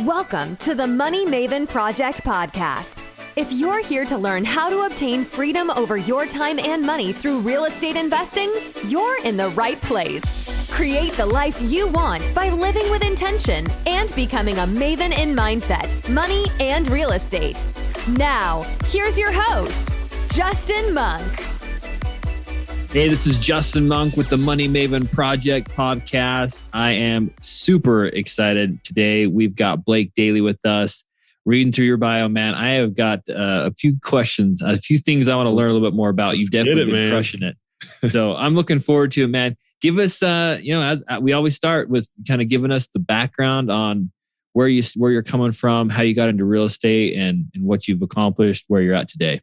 Welcome to the Money Maven Project podcast. If you're here to learn how to obtain freedom over your time and money through real estate investing, you're in the right place. Create the life you want by living with intention and becoming a Maven in mindset, money, and real estate. Now, here's your host, Justin Monk. Hey, this is Justin Monk with the Money Maven Project podcast. I am super excited today. We've got Blake Daly with us. Reading through your bio, man, I have got a few questions, a few things I want to learn a little bit more about. You've definitely been crushing it. So I'm looking forward to it, man. Give us, as we always start with kind of giving us the background on where you're coming from, how you got into real estate, and what you've accomplished, where you're at today.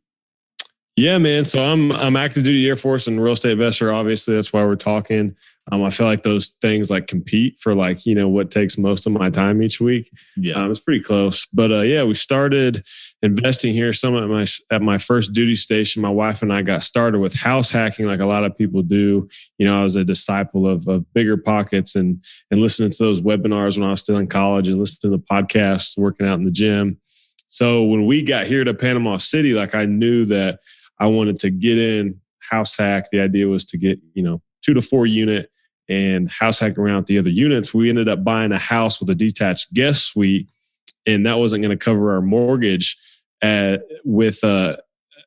Yeah, man. So I'm active duty Air Force and real estate investor. Obviously, that's why we're talking. I feel like those things like compete for what takes most of my time each week. Yeah, it's pretty close. But we started investing here. At my first duty station, my wife and I got started with house hacking, like a lot of people do. I was a disciple of Bigger Pockets and listening to those webinars when I was still in college and listening to the podcasts, working out in the gym. So when we got here to Panama City, I knew that I wanted to get in house hack. The idea was to get, 2 to 4 unit and house hack around the other units. We ended up buying a house with a detached guest suite, and that wasn't going to cover our mortgage as a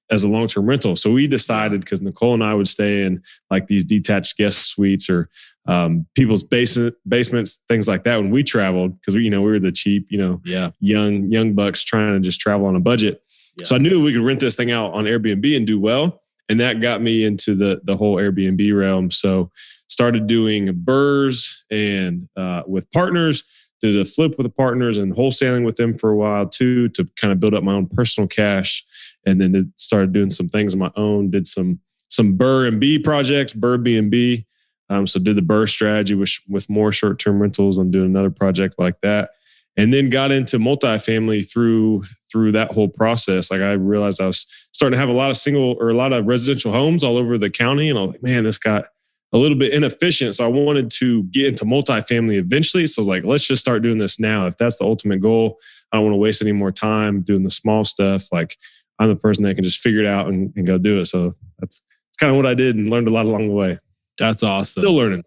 long-term rental. So we decided, because Nicole and I would stay in these detached guest suites or people's basements, things like that when we traveled, because we were the cheap, young bucks trying to just travel on a budget. Yeah. So I knew we could rent this thing out on Airbnb and do well. And that got me into the whole Airbnb realm. So started doing BRRRRs and with partners, did a flip with the partners and wholesaling with them for a while too, to kind of build up my own personal cash. And then started doing some things on my own, did some BRRRR projects, BRRRR BNB. So did the BRRRR strategy with more short-term rentals. I'm doing another project like that. And then got into multifamily through that whole process. I realized I was starting to have a lot of residential homes all over the county. And I was like, man, this got a little bit inefficient. So I wanted to get into multifamily eventually. So I was like, let's just start doing this now. If that's the ultimate goal, I don't want to waste any more time doing the small stuff. I'm the person that can just figure it out and go do it. So that's kind of what I did and learned a lot along the way. That's awesome. Still learning.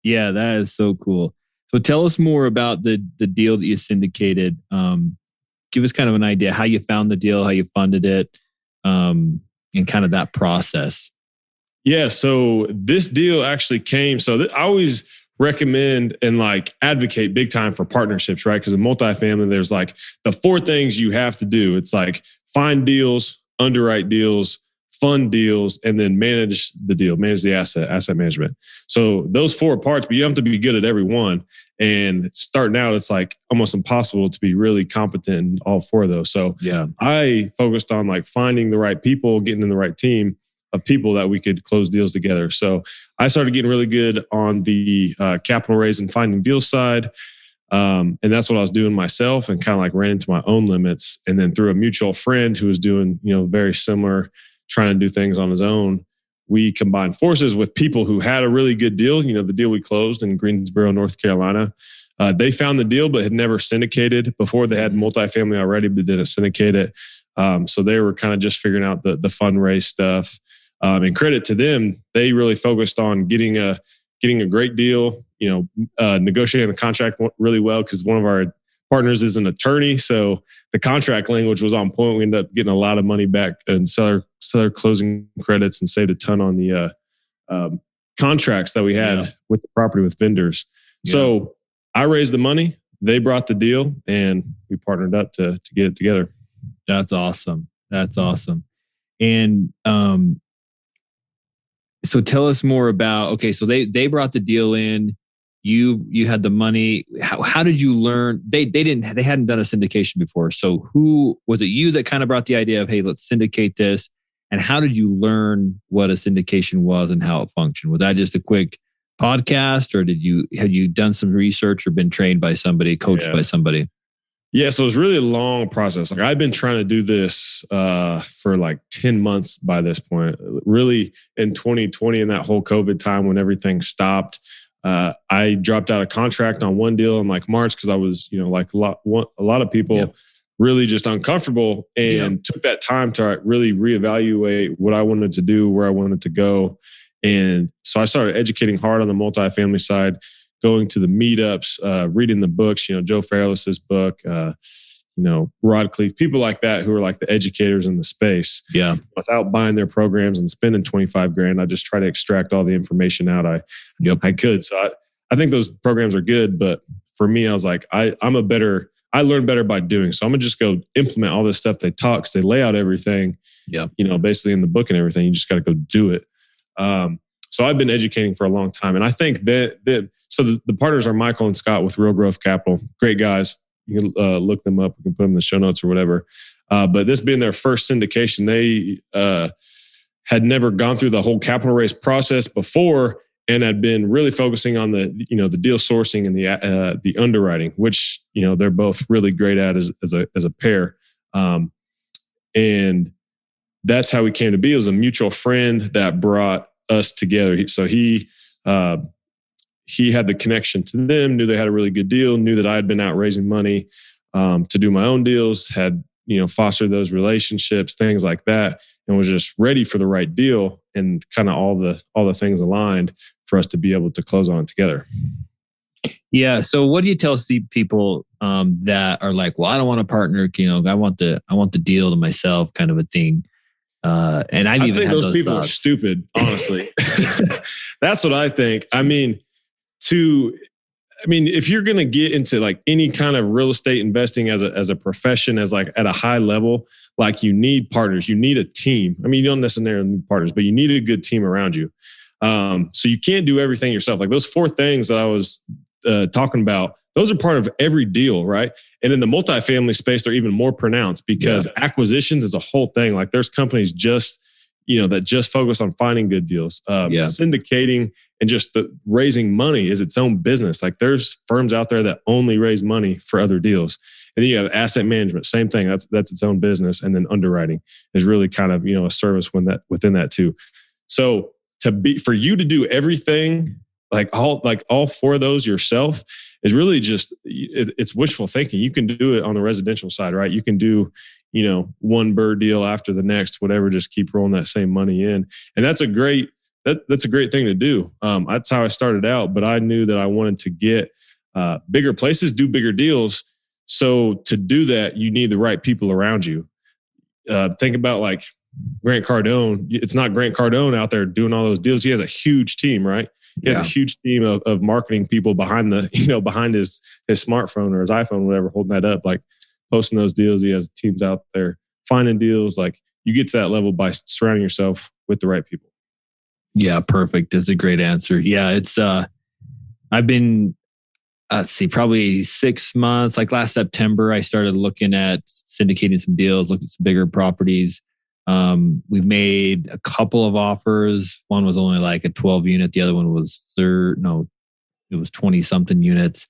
Yeah, that is so cool. So tell us more about the deal that you syndicated. Give us kind of an idea how you found the deal, how you funded it, and kind of that process. Yeah, so this deal actually came. So I always recommend and advocate big time for partnerships, right? Because in multifamily, there's the 4 things you have to do. It's find deals, underwrite deals, fund deals, and then manage the deal, manage the asset management. So those 4 parts, but you have to be good at every one. And starting out, it's almost impossible to be really competent in all 4 of those. So yeah, I focused on finding the right people, getting in the right team of people that we could close deals together. So I started getting really good on the capital raise and finding deal side. And that's what I was doing myself, and kind of ran into my own limits. And then through a mutual friend who was doing, very similar, trying to do things on his own, we combined forces with people who had a really good deal. The deal we closed in Greensboro, North Carolina. They found the deal, but had never syndicated before. They had multifamily already, but didn't syndicate it. So they were kind of just figuring out the fundraise stuff. And credit to them, they really focused on getting a great deal. Negotiating the contract really well, because one of our partners is an attorney, so the contract language was on point. We ended up getting a lot of money back and seller closing credits, and saved a ton on the contracts that we had with the property with vendors. Yeah. So I raised the money, they brought the deal, and we partnered up to get it together. That's awesome. And so tell us more about, okay, so they brought the deal in. You had the money. How did you learn? They hadn't done a syndication before. So who was it? You that kind of brought the idea of, hey, let's syndicate this. And how did you learn what a syndication was and how it functioned? Was that just a quick podcast, or had you done some research or been trained by somebody, coached by somebody? Yeah, so it was really a long process. I've been trying to do this for 10 months by this point. Really in 2020, in that whole COVID time when everything stopped, I dropped out of contract on one deal in like March because I was, like a lot of people really just uncomfortable, and took that time to really reevaluate what I wanted to do, where I wanted to go. And so I started educating hard on the multifamily side, going to the meetups, reading the books, Joe Fairless's book, Rod Cleef, people like that who are like the educators in the space. Yeah. Without buying their programs and spending $25,000, I just try to extract all the information out I could. So I think those programs are good, but for me, I was like, I learn better by doing. So I'm gonna just go implement all this stuff they taught, because they lay out everything, basically in the book and everything. You just got to go do it. So I've been educating for a long time, and I think that the partners are Michael and Scott with Real Growth Capital. Great guys. You can look them up. We can put them in the show notes or whatever. But this being their first syndication, they had never gone through the whole capital raise process before, and had been really focusing on the deal sourcing and the underwriting, which they're both really great at as a pair. And that's how we came to be. It was a mutual friend that brought us together. So he had the connection to them, knew they had a really good deal, knew that I had been out raising money to do my own deals, had fostered those relationships, things like that, and was just ready for the right deal, and kind of all the things aligned for us to be able to close on it together. Yeah. So what do you tell people that are like, well, I don't want a partner, I want the deal to myself, kind of a thing. And I think those people are stupid, honestly. That's what I think. If you're going to get into like any kind of real estate investing as a profession, as like at a high level, like you need partners, you need a team. You don't necessarily need partners, but you need a good team around you. So you can't do everything yourself. Like those 4 things that I was talking about, those are part of every deal, right? And in the multifamily space, they're even more pronounced, because acquisitions is a whole thing. Like there's companies just, that just focus on finding good deals. Syndicating and just the raising money is its own business. Like there's firms out there that only raise money for other deals. And then you have asset management, same thing. That's its own business. And then underwriting is really kind of, a service within that too. So for you to do everything, like all 4 of those yourself, is really just, it's wishful thinking. You can do it on the residential side, right? You can do, one BRRRR deal after the next, whatever, just keep rolling that same money in. And that's a great thing to do. That's how I started out, but I knew that I wanted to get bigger places, do bigger deals. So to do that, you need the right people around you. Think about like Grant Cardone. It's not Grant Cardone out there doing all those deals. He has a huge team, right? He has a huge team of marketing people behind behind his smartphone or his iPhone, whatever, holding that up, like posting those deals. He has teams out there finding deals. Like you get to that level by surrounding yourself with the right people. Yeah, perfect. That's a great answer. Yeah, it's I've been probably 6 months. Like last September, I started looking at syndicating some deals, looking at some bigger properties. We've made a couple of offers. One was only like a 12 unit. The other one was it was 20 something units.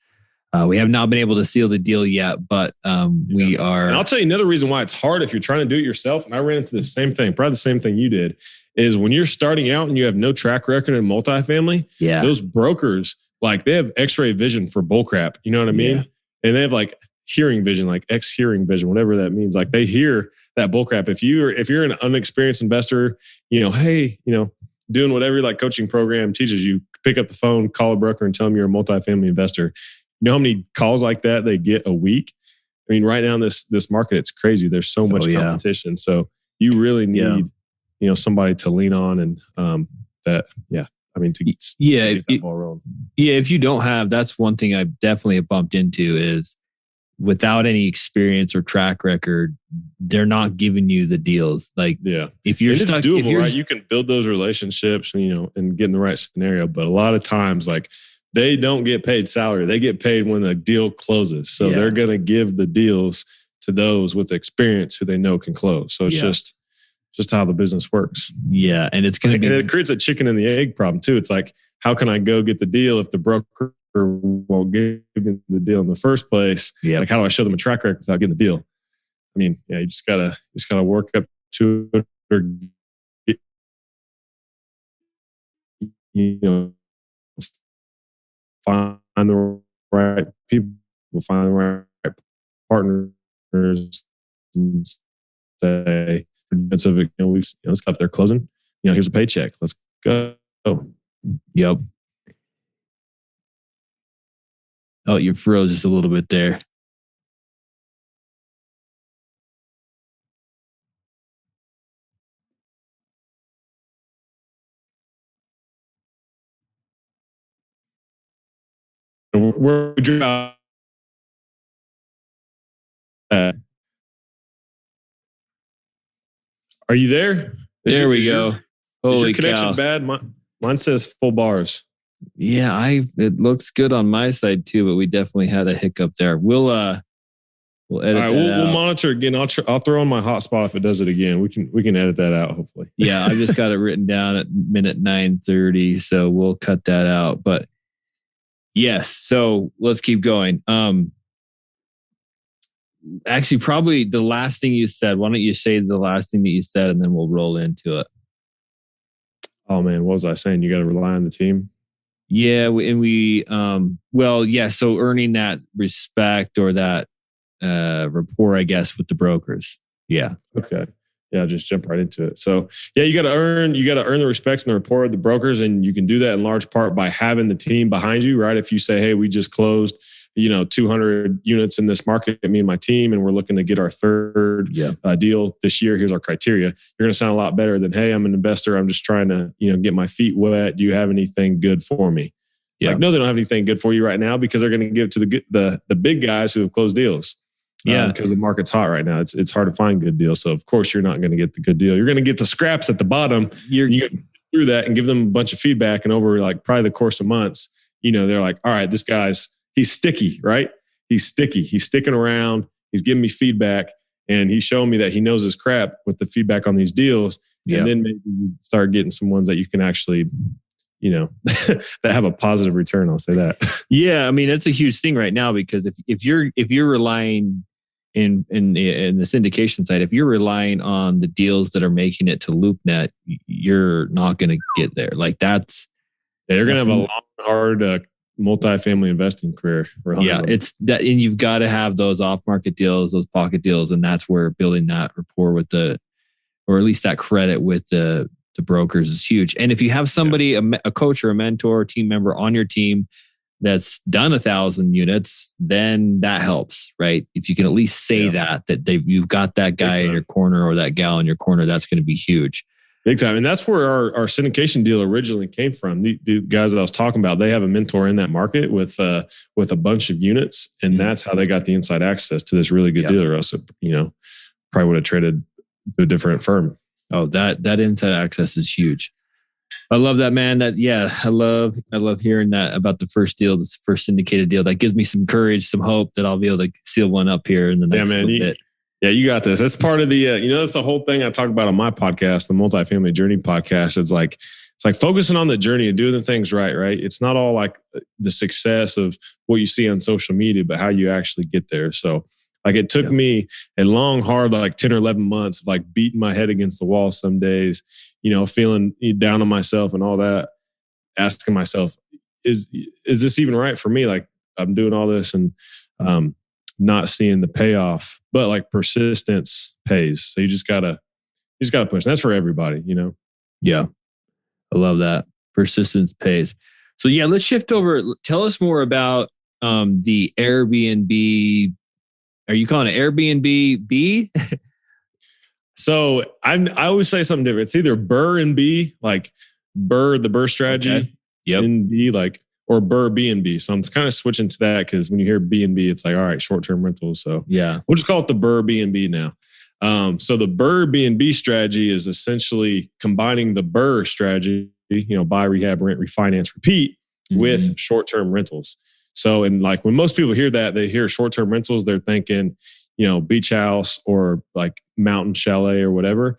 We have not been able to seal the deal yet, but we are. And I'll tell you another reason why it's hard if you're trying to do it yourself. And I ran into the same thing, probably the same thing you did, is when you're starting out and you have no track record in multifamily, those brokers, like they have x-ray vision for bullcrap. You know what I mean? Yeah. And they have like hearing vision, like hearing vision, whatever that means. Like they hear that bullcrap. If you're an unexperienced investor, doing whatever like coaching program teaches you, pick up the phone, call a broker and tell them you're a multifamily investor. You know how many calls like that they get a week? Right now in this market, it's crazy. There's so much competition. So you really need, somebody to lean on and to get that ball rolling. Yeah, if you don't have, that's one thing I definitely have bumped into is without any experience or track record, they're not giving you the deals. Like, if you're stuck, it's doable, right? You can build those relationships, and get in the right scenario. But a lot of times, like, they don't get paid salary. They get paid when the deal closes. So they're going to give the deals to those with experience who they know can close. So it's just how the business works. Yeah. And it's going to be, and it creates a chicken and the egg problem too. It's like, how can I go get the deal if the broker won't give me the deal in the first place? Yeah. Like, how do I show them a track record without getting the deal? You just gotta work up to it, or find the right people, find the right partners, and say, let's go if they're closing. Here's a paycheck. Let's go. Yep. Oh, you froze just a little bit there. Are you there? There we go. Is your connection bad? Mine says full bars. Yeah, it looks good on my side too, but we definitely had a hiccup there. We'll edit all right, we'll monitor again. I'll throw on my hotspot if it does it again. We can edit that out hopefully. Yeah, I just got it written down at minute 9:30, so we'll cut that out. But yes, so let's keep going. Actually, probably the last thing you said. Why don't you say the last thing that you said, and then we'll roll into it. Oh man, what was I saying? You got to rely on the team. Yeah, so earning that respect or that rapport, I guess, with the brokers. Yeah. Okay. Yeah, just jump right into it. So yeah, you got to earn the respect and the rapport of the brokers, and you can do that in large part by having the team behind you, right? If you say, hey, we just closed 200 units in this market, me and my team, and we're looking to get our third deal this year. Here's our criteria. You're going to sound a lot better than, hey, I'm an investor. I'm just trying to, get my feet wet. Do you have anything good for me? Yeah. No, they don't have anything good for you right now because they're going to give it to the big guys who have closed deals. Yeah, because the market's hot right now. It's hard to find good deals. So of course you're not going to get the good deal. You're going to get the scraps at the bottom. You get through that and give them a bunch of feedback. And over probably the course of months, they're like, all right, this guy's he's sticky, right? He's sticky. He's sticking around. He's giving me feedback, and he's showing me that he knows his crap with the feedback on these deals. Yeah. And then maybe you start getting some ones that you can actually, that have a positive return. I'll say that. Yeah, I mean that's a huge thing right now because if you're relying in the syndication side, if you're relying on the deals that are making it to LoopNet, you're not going to get there. You're going to have a long, hard multifamily investing career. Yeah, it's that, and you've got to have those off-market deals, those pocket deals, and that's where building that rapport with or at least that credit with the brokers is huge. And if you have somebody, a coach or a mentor, team member on your team that's done 1,000 units, then that helps, right? If you can at least say that you've got that guy in your corner or that gal in your corner, that's going to be huge. Big time. And that's where our syndication deal originally came from. The guys that I was talking about, they have a mentor in that market with a bunch of units. And that's how they got the inside access to this really good deal. Or else, probably would have traded to a different firm. Oh, that inside access is huge. I love that, man. I love hearing that about the first deal, this first syndicated deal. That gives me some courage, some hope that I'll be able to seal one up here in the next little bit. Yeah, you got this. That's part of the, that's the whole thing I talk about on my podcast, the Multifamily Journey Podcast. It's like focusing on the journey and doing the things right? It's not all like the success of what you see on social media, but how you actually get there. So it took me a long, hard, 10 or 11 months of beating my head against the wall some days, feeling down on myself and all that, asking myself, is this even right for me? I'm doing all this and, not seeing the payoff, but persistence pays. So you just gotta push. And that's for everybody, Yeah. I love that. Persistence pays. So yeah, let's shift over. Tell us more about the Airbnb. Are you calling it Airbnb B? So I always say something different. It's either BRRRR like BRRRR, the BRRRR strategy, okay. Yep. NB, or BRRRR BNB. So I'm kind of switching to that because when you hear BNB, it's all right, short-term rentals. So yeah, we'll just call it the BRRRR BNB now. So the BRRRR BNB strategy is essentially combining the BRRRR strategy, buy, rehab, rent, refinance, repeat, with short-term rentals. So, and when most people hear that, they hear short-term rentals, they're thinking, beach house or mountain chalet or whatever.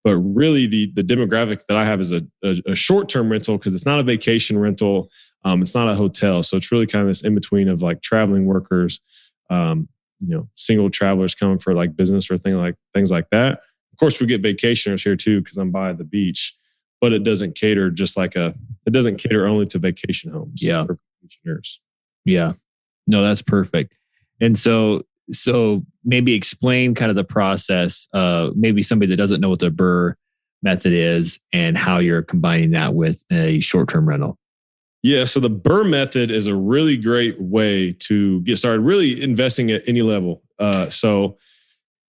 But really the demographic that I have is a short-term rental because it's not a vacation rental. It's not a hotel. So it's really kind of this in between of traveling workers, single travelers coming for business or things like that. Of course, we get vacationers here too because I'm by the beach, but it doesn't cater it doesn't cater only to vacation homes. Yeah. pensioners. Yeah. No, that's perfect. And so maybe explain kind of the process, maybe somebody that doesn't know what the BRRRR method is and how you're combining that with a short-term rental. Yeah, so the BRRRR method is a really great way to get started really investing at any level. So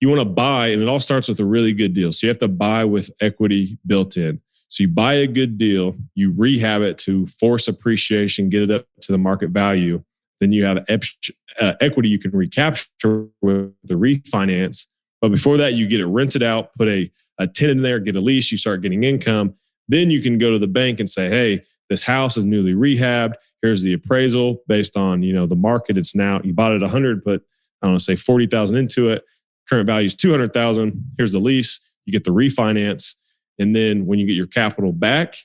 you want to buy, and it all starts with a really good deal. So you have to buy with equity built in. So you buy a good deal, you rehab it to force appreciation, get it up to the market value. Then you have equity you can recapture with the refinance. But before that, you get it rented out, put a tenant in there, get a lease, you start getting income. Then you can go to the bank and say, hey, this house is newly rehabbed. Here's the appraisal based on, the market. It's now, you bought it 100, put, I don't know, say 40,000 into it. Current value is 200,000. Here's the lease. You get the refinance. And then when you get your capital back,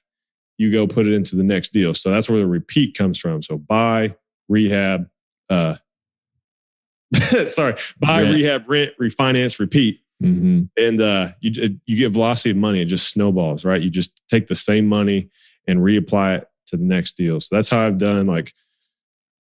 you go put it into the next deal. So that's where the repeat comes from. So buy, rehab, rehab, rent, refinance, repeat. Mm-hmm. And you get velocity of money. It just snowballs, right? You just take the same money and reapply it to the next deal. So that's how I've done like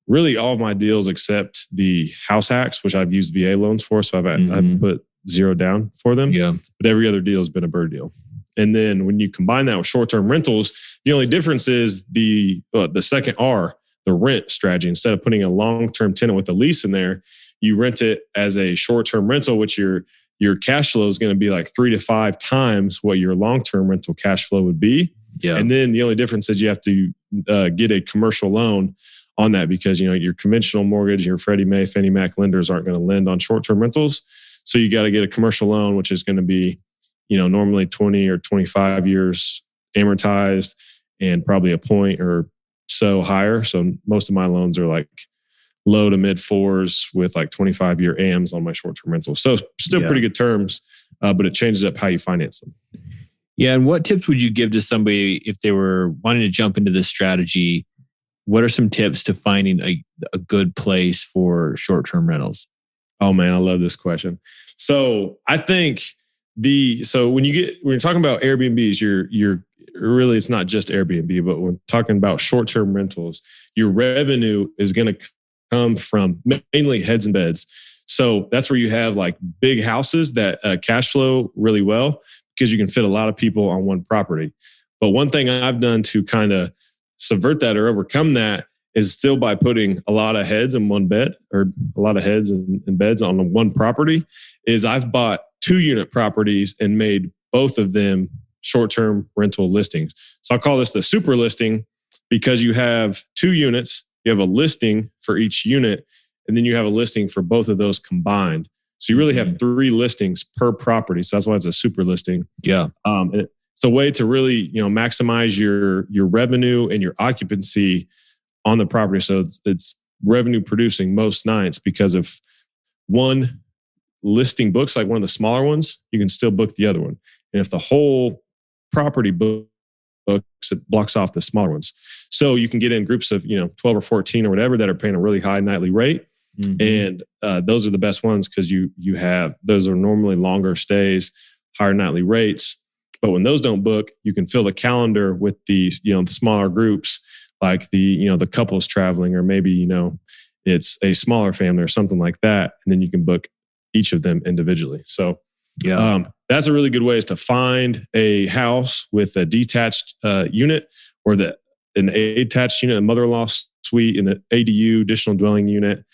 really all of my deals except the house hacks, which I've used VA loans for. So I've put zero down for them. Yeah. But every other deal has been a BRRRR deal. And then when you combine that with short-term rentals, the only difference is the second R, the rent strategy. Instead of putting a long-term tenant with a lease in there, you rent it as a short-term rental, which your cash flow is going to be like 3 to 5 times what your long-term rental cash flow would be. Yeah. And then the only difference is you have to get a commercial loan on that because, your conventional mortgage, your Freddie Mae, Fannie Mac lenders aren't going to lend on short-term rentals. So you got to get a commercial loan, which is going to be, normally 20 or 25 years amortized and probably a point or so higher. So most of my loans are like low to mid 4s with like 25-year AMs on my short-term rentals. So still pretty good terms, but it changes up how you finance them. Yeah. And what tips would you give to somebody if they were wanting to jump into this strategy? What are some tips to finding a good place for short-term rentals? Oh man, I love this question. So I think when you're talking about Airbnbs, you're really, it's not just Airbnb, but when talking about short-term rentals, your revenue is going to come from mainly heads and beds. So that's where you have like big houses that cash flow really well because you can fit a lot of people on one property. But one thing I've done to kind of subvert that or overcome that is still by putting a lot of heads in one bed or a lot of heads and beds on one property is I've bought 2-unit properties and made both of them short-term rental listings. So I'll call this the super listing because you have 2 units, you have a listing for each unit, and then you have a listing for both of those combined. So you really have 3 listings per property. So that's why it's a super listing. Yeah. And it's a way to really, maximize your revenue and your occupancy on the property. So it's revenue producing most nights because if one listing books like one of the smaller ones, you can still book the other one. And if the whole property books, it blocks off the smaller ones. So you can get in groups of, 12 or 14 or whatever that are paying a really high nightly rate. Mm-hmm. And those are the best ones because those are normally longer stays, higher nightly rates. But when those don't book, you can fill the calendar with the smaller groups like the couples traveling, or maybe, it's a smaller family or something like that. And then you can book each of them individually. So that's a really good way is to find a house with a detached unit or an attached unit, a mother-in-law suite, and an ADU, additional dwelling unit,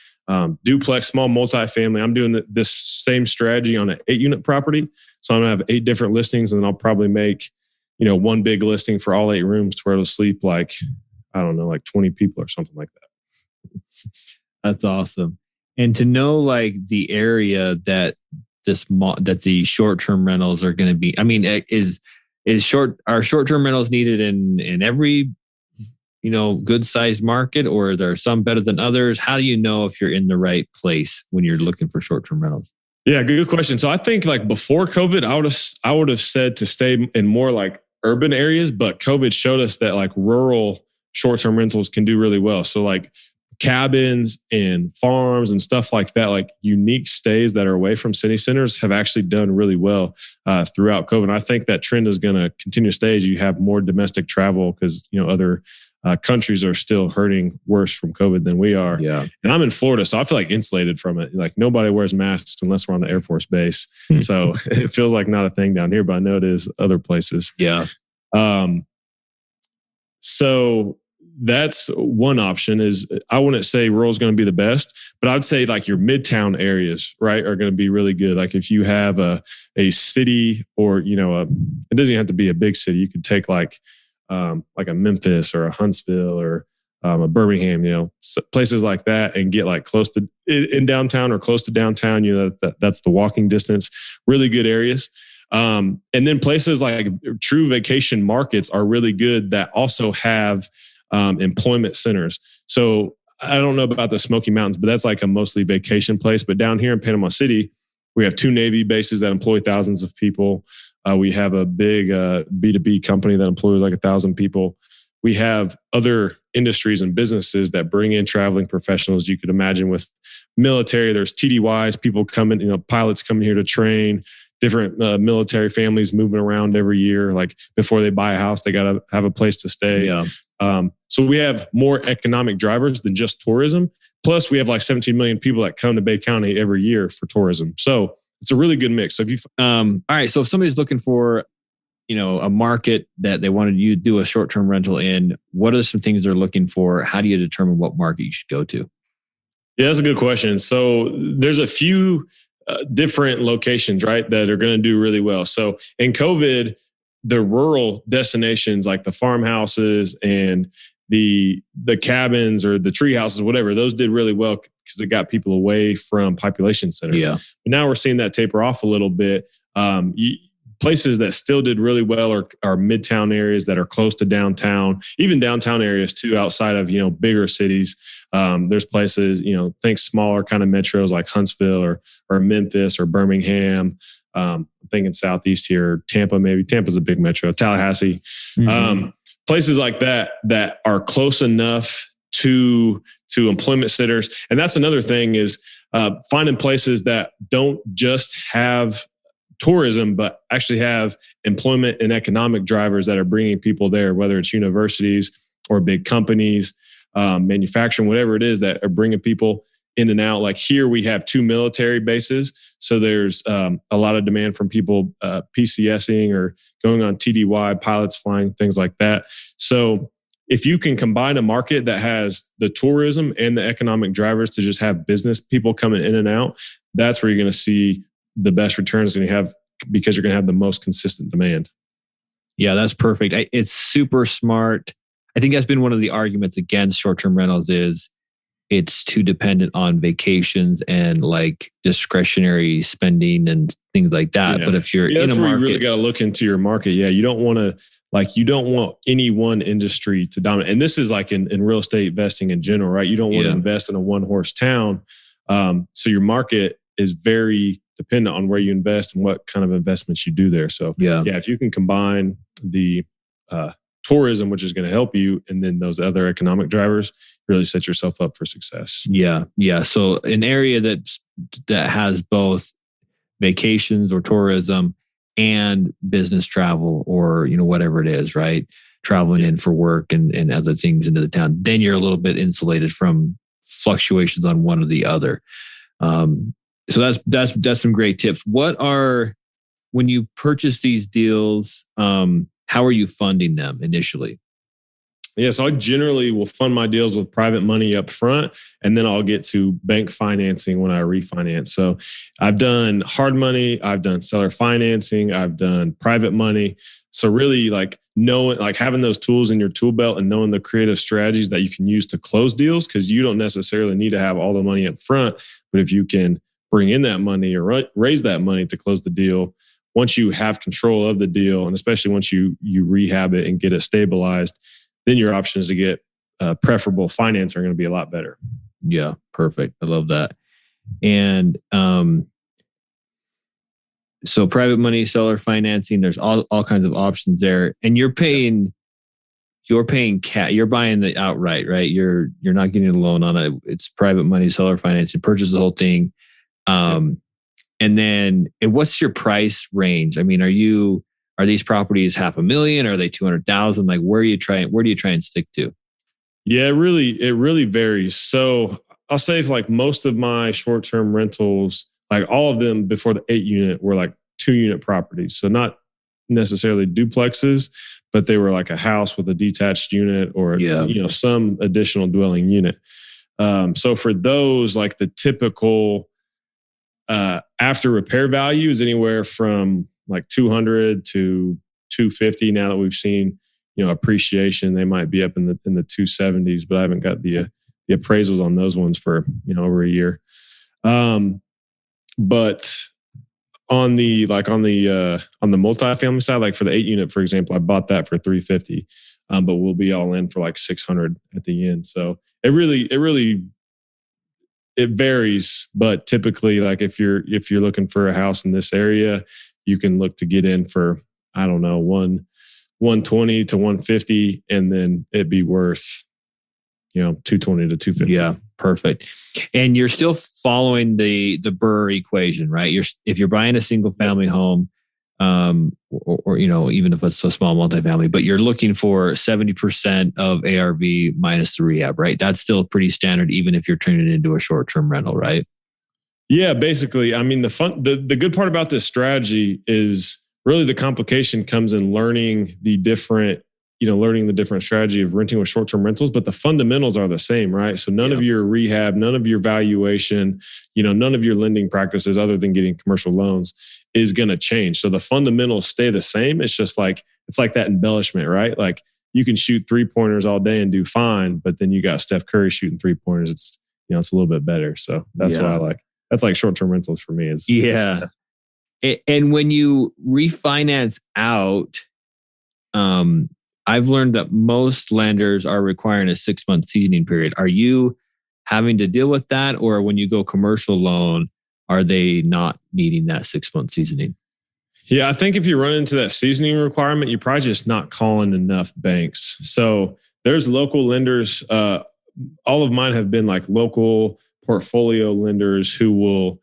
duplex, small multifamily. I'm doing this same strategy on an 8-unit property. So I'm going to have 8 different listings, and then I'll probably make, one big listing for all 8 rooms to where it'll sleep like, I don't know, like 20 people or something like that. That's awesome. And to know like the area that that the short-term rentals are going to be, I mean, are short-term rentals needed in every, good sized market, or are there some better than others? How do you know if you're in the right place when you're looking for short-term rentals? Yeah, good question. So I think like before COVID, I would have said to stay in more like urban areas, but COVID showed us that like rural short-term rentals can do really well. So like cabins and farms and stuff like that, like unique stays that are away from city centers have actually done really well throughout COVID. And I think that trend is going to continue to stay as you have more domestic travel because, other countries are still hurting worse from COVID than we are. Yeah. And I'm in Florida, so I feel like insulated from it. Like nobody wears masks unless we're on the Air Force base. So it feels like not a thing down here, but I know it is other places. Yeah. So that's one option. Is I wouldn't say rural is going to be the best, but I'd say like your midtown areas, right, are going to be really good. Like if you have a city or, it doesn't even have to be a big city. You could take like a Memphis or a Huntsville or a Birmingham, places like that, and get like close to in downtown or close to downtown. That's the walking distance. Really good areas. And then places like true vacation markets are really good that also have employment centers. So I don't know about the Smoky Mountains, but that's like a mostly vacation place. But down here in Panama City, we have 2 Navy bases that employ thousands of people. We have a big B2B company that employs like 1,000 people. We have other industries and businesses that bring in traveling professionals. You could imagine with military, there's TDYs, people coming, pilots coming here to train, different military families moving around every year. Like before they buy a house, they got to have a place to stay. Yeah. So we have more economic drivers than just tourism. Plus we have like 17 million people that come to Bay County every year for tourism. So it's a really good mix. So if you, all right. So if somebody's looking for, a market that they wanted you to do a short-term rental in, what are some things they're looking for? How do you determine what market you should go to? Yeah, that's a good question. So there's a few different locations, right, that are going to do really well. So in COVID, the rural destinations like the farmhouses and the cabins or the tree houses, whatever, those did really well because it got people away from population centers. Yeah. But now we're seeing that taper off a little bit. Places that still did really well are midtown areas that are close to downtown, even downtown areas too, outside of, bigger cities. There's places, think smaller kind of metros like Huntsville or Memphis or Birmingham. I'm thinking Southeast here, Tampa, maybe. Tampa's a big metro, Tallahassee. Mm-hmm. Places like that are close enough to employment centers. And that's another thing is finding places that don't just have tourism, but actually have employment and economic drivers that are bringing people there, whether it's universities or big companies, manufacturing, whatever it is that are bringing people in and out. Like here we have 2 military bases. So there's a lot of demand from people PCSing or going on TDY, pilots flying, things like that. So if you can combine a market that has the tourism and the economic drivers to just have business people coming in and out, that's where you're going to see the best returns going to have, because you're going to have the most consistent demand. Yeah, that's perfect. It's super smart. I think that's been one of the arguments against short-term rentals is it's too dependent on vacations and like discretionary spending and things like that. Yeah. But if you're in a market, you really got to look into your market. Yeah, you don't want any one industry to dominate. And this is like in real estate investing in general, right? You don't want to invest in a one-horse town. So your market is very dependent on where you invest and what kind of investments you do there. So if you can combine the tourism, which is going to help you, and then those other economic drivers, really set yourself up for success. Yeah. So an area that has both vacations or tourism and business travel or, whatever it is, right? Traveling in for work and other things into the town, then you're a little bit insulated from fluctuations on one or the other. So that's some great tips. When you purchase these deals, how are you funding them initially? Yeah, so I generally will fund my deals with private money up front, and then I'll get to bank financing when I refinance. So I've done hard money, I've done seller financing, I've done private money. So really having those tools in your tool belt and knowing the creative strategies that you can use to close deals, because you don't necessarily need to have all the money up front, but if you can bring in that money or raise that money to close the deal, once you have control of the deal, and especially once you rehab it and get it stabilized, then your options to get preferable finance are going to be a lot better. Yeah, perfect. I love that. And so private money, seller financing, there's all kinds of options there. And you're paying cash. You're buying the outright, right? You're not getting a loan on it. It's private money, seller financing, purchase the whole thing. And then what's your price range? I mean, are these properties $500,000? Are they $200,000? Like where do you try and stick to? Yeah, it really varies. So I'll say if like most of my short-term rentals, like all of them before the 8-unit were like 2-unit properties. So not necessarily duplexes, but they were like a house with a detached unit or, some additional dwelling unit. So for those, like the typical after repair value is anywhere from like 200 to 250. Now that we've seen, appreciation, they might be up in the 270s, but I haven't got the appraisals on those ones for, over a year. But on the multifamily side, like for the 8-unit, for example, I bought that for 350, but we'll be all in for like 600 at the end. So it varies, but typically, like if you're looking for a house in this area, you can look to get in for, I don't know, 120 to 150, and then it'd be worth, 220 to 250. Yeah, perfect. And you're still following the BRRRR equation, right? If you're buying a single family home, or even if it's a small multifamily, but you're looking for 70% of ARV minus the rehab, right? That's still pretty standard, even if you're turning it into a short-term rental, right? Yeah, basically. I mean, the good part about this strategy is really the complication comes in learning the different strategy of renting with short-term rentals, but the fundamentals are the same, right? So none of your rehab, none of your valuation, none of your lending practices other than getting commercial loans is going to change. So the fundamentals stay the same. It's just like, it's like that embellishment, right? Like you can shoot 3-pointers all day and do fine, but then you got Steph Curry shooting 3-pointers. It's, it's a little bit better. So that's why that's like short-term rentals for me is. Yeah. And when you refinance out, I've learned that most lenders are requiring a 6-month seasoning period. Are you having to deal with that? Or when you go commercial loan, are they not needing that 6-month seasoning? Yeah, I think if you run into that seasoning requirement, you're probably just not calling enough banks. So there's local lenders. All of mine have been like local portfolio lenders who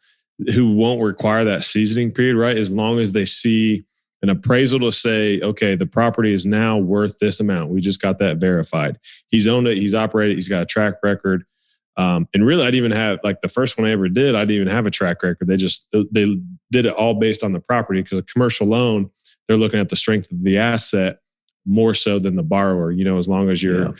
won't require that seasoning period, right? As long as they see an appraisal to say, okay, the property is now worth this amount. We just got that verified. He's owned it. He's operated. He's got a track record. And really, I didn't even have, like the first one I ever did, I didn't even have a track record. They did it all based on the property, because a commercial loan, they're looking at the strength of the asset more so than the borrower. As long as your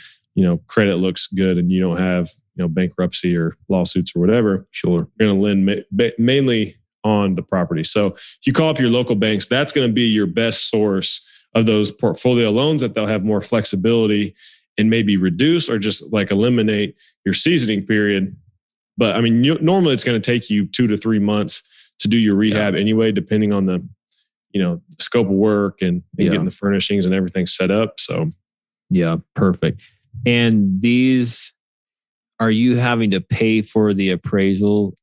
credit looks good and you don't have bankruptcy or lawsuits or whatever, sure, you're going to lend mainly on the property. So if you call up your local banks, that's going to be your best source of those portfolio loans that they'll have more flexibility and maybe reduce or just like eliminate your seasoning period. But I mean, normally it's going to take you 2 to 3 months to do your rehab anyway, depending on the, scope of work and getting the furnishings and everything set up. So yeah, perfect. And are you having to pay for the appraisal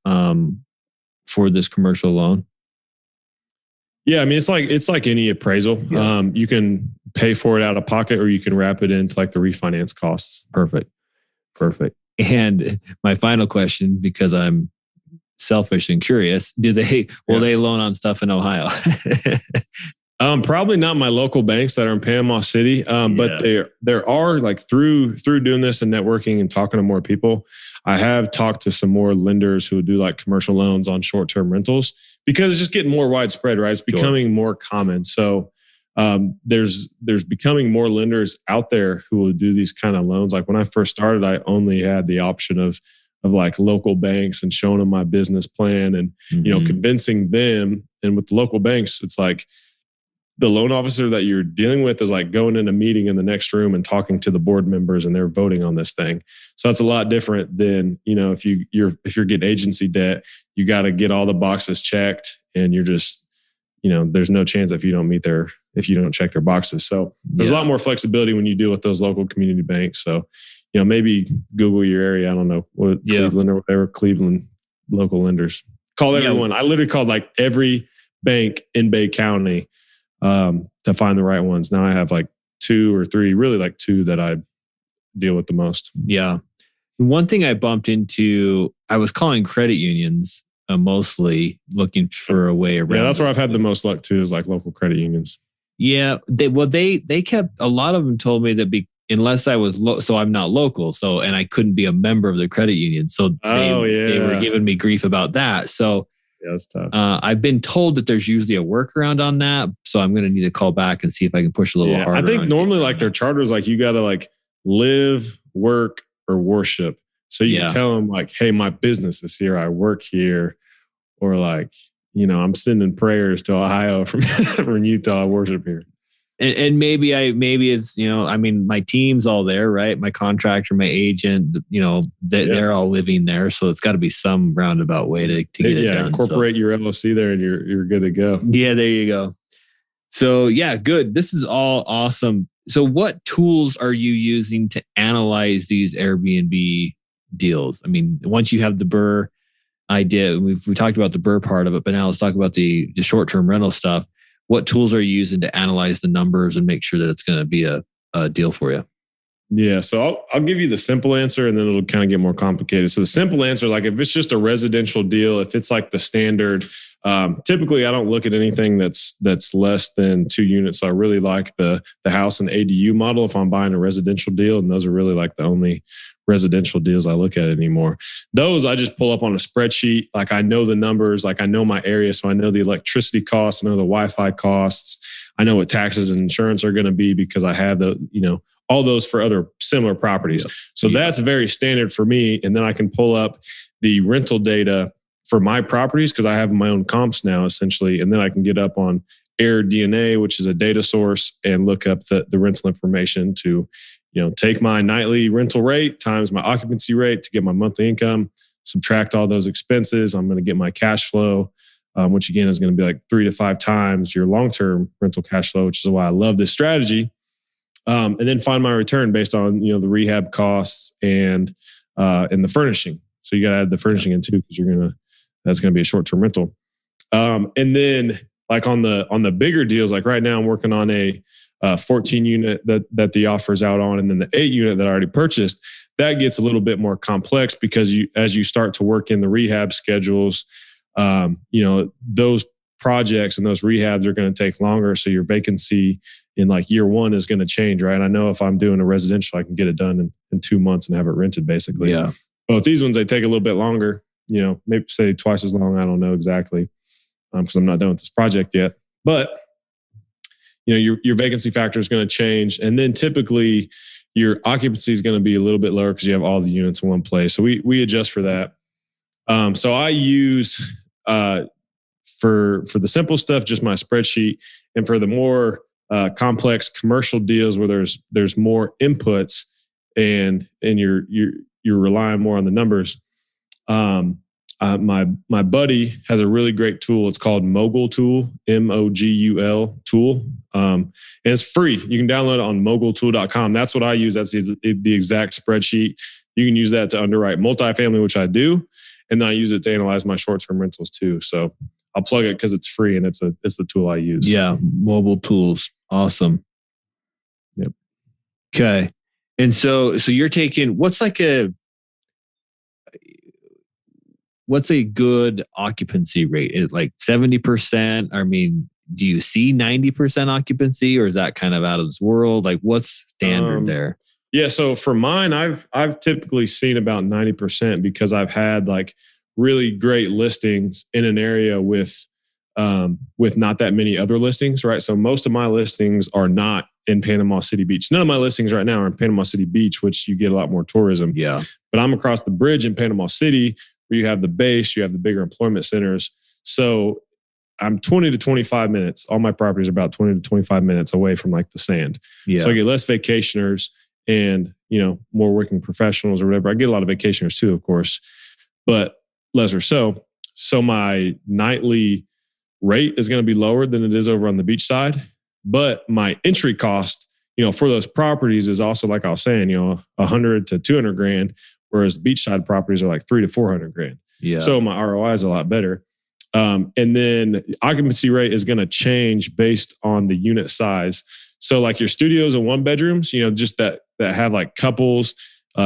for this commercial loan? Yeah, I mean, it's like any appraisal. Yeah. You can pay for it out of pocket, or you can wrap it into like the refinance costs. Perfect. And my final question, because I'm selfish and curious, will they loan on stuff in Ohio? Probably not my local banks that are in Panama City, but there are, like through doing this and networking and talking to more people, I have talked to some more lenders who do like commercial loans on short-term rentals, because it's just getting more widespread, right? It's becoming more common. So there's becoming more lenders out there who will do these kind of loans. Like when I first started, I only had the option of like local banks and showing them my business plan and convincing them. And with the local banks, it's like, the loan officer that you're dealing with is like going in a meeting in the next room and talking to the board members, and they're voting on this thing. So that's a lot different than, if you're getting agency debt, you got to get all the boxes checked, and you're just, there's no chance if you don't check their boxes. So there's a lot more flexibility when you deal with those local community banks. So, maybe Google your area. I don't know, Cleveland or whatever, Cleveland local lenders. Call everyone. I literally called like every bank in Bay County to find the right ones. Now I have like 2 or 3, really like 2 that I deal with the most. Yeah. One thing I bumped into, I was calling credit unions, mostly looking for a way around. Yeah, that's where I've had the most luck too, is like local credit unions. Yeah. They kept, a lot of them told me that unless I was, so I'm not local. So, and I couldn't be a member of the credit union. So they were giving me grief about that. So yeah, that's tough. I've been told that there's usually a workaround on that. So I'm going to need to call back and see if I can push a little harder. I think normally like their charter is like, you got to like live, work, or worship. So you can tell them like, hey, my business is here. I work here. Or like, I'm sending prayers to Ohio from Utah. I worship here. And maybe it's, my team's all there, right? My contractor, my agent, they're all living there. So it's got to be some roundabout way to get it done. Incorporate your LLC there and you're good to go. Yeah, there you go. So yeah, good. This is all awesome. So what tools are you using to analyze these Airbnb deals? I mean, once you have the BRRRR idea, we talked about the BRRRR part of it, but now let's talk about the short-term rental stuff. What tools are you using to analyze the numbers and make sure that it's going to be a deal for you? Yeah. So I'll give you the simple answer and then it'll kind of get more complicated. So the simple answer, like if it's just a residential deal, if it's like the standard, typically I don't look at anything that's less than 2 units. So I really like the house and ADU model if I'm buying a residential deal. And those are really like the only residential deals I look at anymore. Those I just pull up on a spreadsheet. Like I know the numbers, like I know my area. So I know the electricity costs, I know the Wi-Fi costs. I know what taxes and insurance are going to be because I have all those for other similar properties. Yep. So that's very standard for me. And then I can pull up the rental data for my properties because I have my own comps now essentially. And then I can get up on AirDNA, which is a data source, and look up the rental information to, take my nightly rental rate times my occupancy rate to get my monthly income, subtract all those expenses. I'm going to get my cash flow, which again is going to be like 3 to 5 times your long-term rental cash flow, which is why I love this strategy. And then find my return based on, the rehab costs and the furnishing. So you got to add the furnishing in too, because that's going to be a short-term rental. And then like on the bigger deals, like right now I'm working on a 14 unit that the offer's out on, and then the 8 unit that I already purchased. That gets a little bit more complex because as you start to work in the rehab schedules, those projects and those rehabs are going to take longer. So your vacancy in like year 1 is going to change, right? I know if I'm doing a residential, I can get it done in 2 months and have it rented basically. Yeah. But with these ones, they take a little bit longer, maybe say twice as long. I don't know exactly because I'm not done with this project yet. But your vacancy factor is going to change. And then typically your occupancy is going to be a little bit lower because you have all the units in one place. So we adjust for that. So I use, for the simple stuff, just my spreadsheet. And for the more complex commercial deals where there's more inputs and you're relying more on the numbers, my buddy has a really great tool. It's called Mogul Tool, MOGUL tool. And it's free. You can download it on mogultool.com. That's what I use. That's the exact spreadsheet. You can use that to underwrite multifamily, which I do. And then I use it to analyze my short-term rentals too. So I'll plug it because it's free and it's the tool I use. Yeah. Mobile tools. Awesome. Yep. Okay. And so you're taking, what's a good occupancy rate? Is it like 70%? I mean, do you see 90% occupancy, or is that kind of out of this world? Like what's standard there? Yeah. So for mine, I've typically seen about 90% because I've had like really great listings in an area with not that many other listings, right? So most of my listings are not in Panama City Beach. None of my listings right now are in Panama City Beach, which you get a lot more tourism. Yeah. But I'm across the bridge in Panama City where you have the base, you have the bigger employment centers. So I'm 20 to 25 minutes. All my properties are about 20 to 25 minutes away from like the sand. Yeah. So I get less vacationers and, more working professionals or whatever. I get a lot of vacationers too, of course, but less or so. So my nightly rate is going to be lower than it is over on the beach side. But my entry cost, for those properties is also, like I was saying, $100 to $200,000, whereas beachside properties are like $300 to $400,000. Yeah. So my ROI is a lot better. And then occupancy rate is going to change based on the unit size. So like your studios and 1 bedrooms, just that have like couples,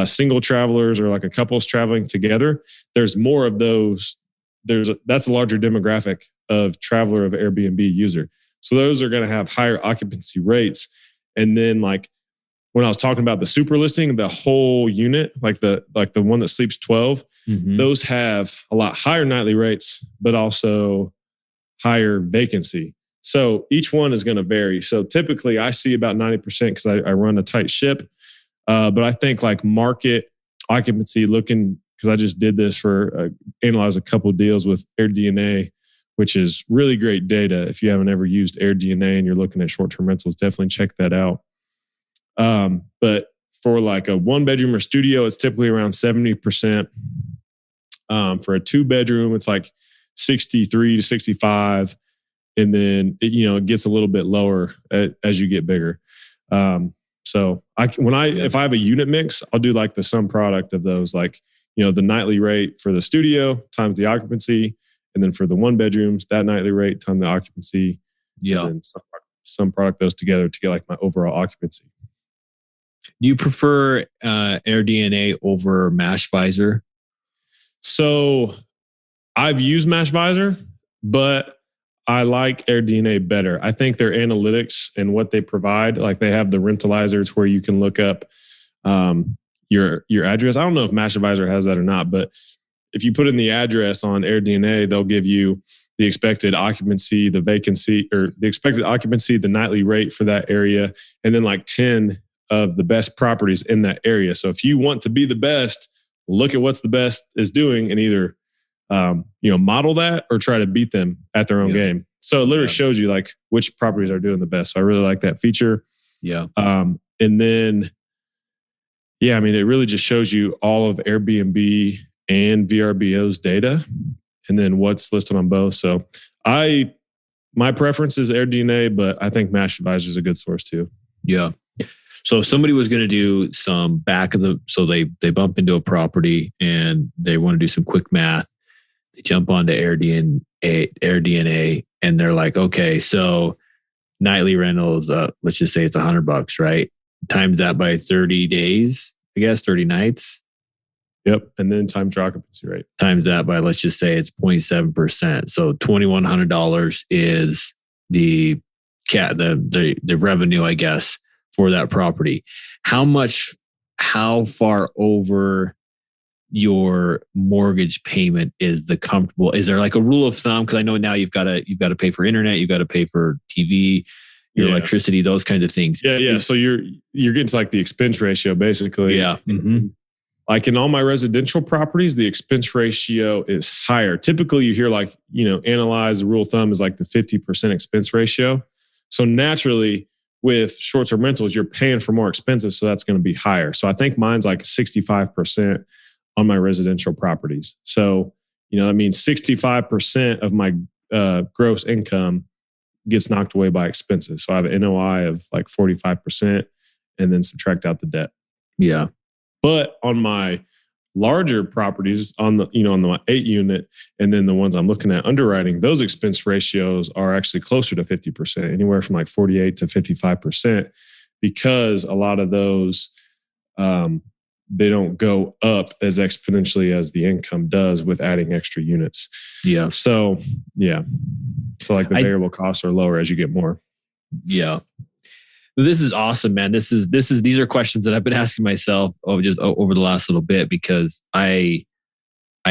single travelers, or like a couple's traveling together. There's more of those. That's a larger demographic of traveler of Airbnb user. So those are going to have higher occupancy rates. And then like when I was talking about the super listing, the whole unit, like the one that sleeps 12, those have a lot higher nightly rates, but also higher vacancy. So each one is going to vary. So typically I see about 90% because I run a tight ship. But I think like market occupancy looking, because I just did this for analyze a couple of deals with AirDNA, which is really great data. If you haven't ever used AirDNA and you're looking at short-term rentals, definitely check that out. But for like a 1-bedroom or studio, it's typically around 70%. For a 2-bedroom, it's like 63 to 65. And then it gets a little bit lower as you get bigger. So if I have a unit mix, I'll do like the sum product of those, like, the nightly rate for the studio times the occupancy. And then for the 1-bedrooms, that nightly rate times the occupancy. Yeah. And then sum product those together to get like my overall occupancy. Do you prefer AirDNA over MashVisor? So I've used MashVisor, but I like AirDNA better. I think their analytics and what they provide, like they have the rentalizers where you can look up your address. I don't know if MashVisor has that or not, but if you put in the address on AirDNA, they'll give you the expected occupancy, the vacancy, or the expected occupancy, the nightly rate for that area, and then like 10 of the best properties in that area. So if you want to be the best, look at what's the best is doing and either model that or try to beat them at their own game. So it literally shows you like which properties are doing the best. So I really like that feature. Yeah. And then, it really just shows you all of Airbnb and VRBO's data and then what's listed on both. So my preference is AirDNA, but I think MashVisor is a good source too. Yeah. So if somebody was going to do some so they bump into a property and they want to do some quick math, they jump onto AirDNA and they're like, okay, so nightly rentals, let's just say it's $100, right? Times that by 30 days, I guess, 30 nights. Yep. And then times your occupancy rate. Times that by, let's just say it's 0.7%. So $2,100 is the revenue, I guess, for that property. How far over your mortgage payment is the comfortable? Is there like a rule of thumb? Because I know now you've got to pay for internet, you've got to pay for TV, your electricity, those kinds of things. Yeah. So you're getting to like the expense ratio, basically. Yeah. Mm-hmm. Like in all my residential properties, the expense ratio is higher. Typically, you hear like, analyze the rule of thumb is like the 50% expense ratio. So naturally, with short-term rentals, you're paying for more expenses, so that's going to be higher. So I think mine's like 65% on my residential properties. So, that means 65% of my gross income gets knocked away by expenses. So I have an NOI of like 45% and then subtract out the debt. Yeah. But on my larger properties, on the 8 unit, and then the ones I'm looking at underwriting, those expense ratios are actually closer to 50%, anywhere from like 48 to 55%, because a lot of those, they don't go up as exponentially as the income does with adding extra units. Yeah. So like the variable costs are lower as you get more. Yeah. This is awesome, man. These are questions that I've been asking myself over the last little bit, because I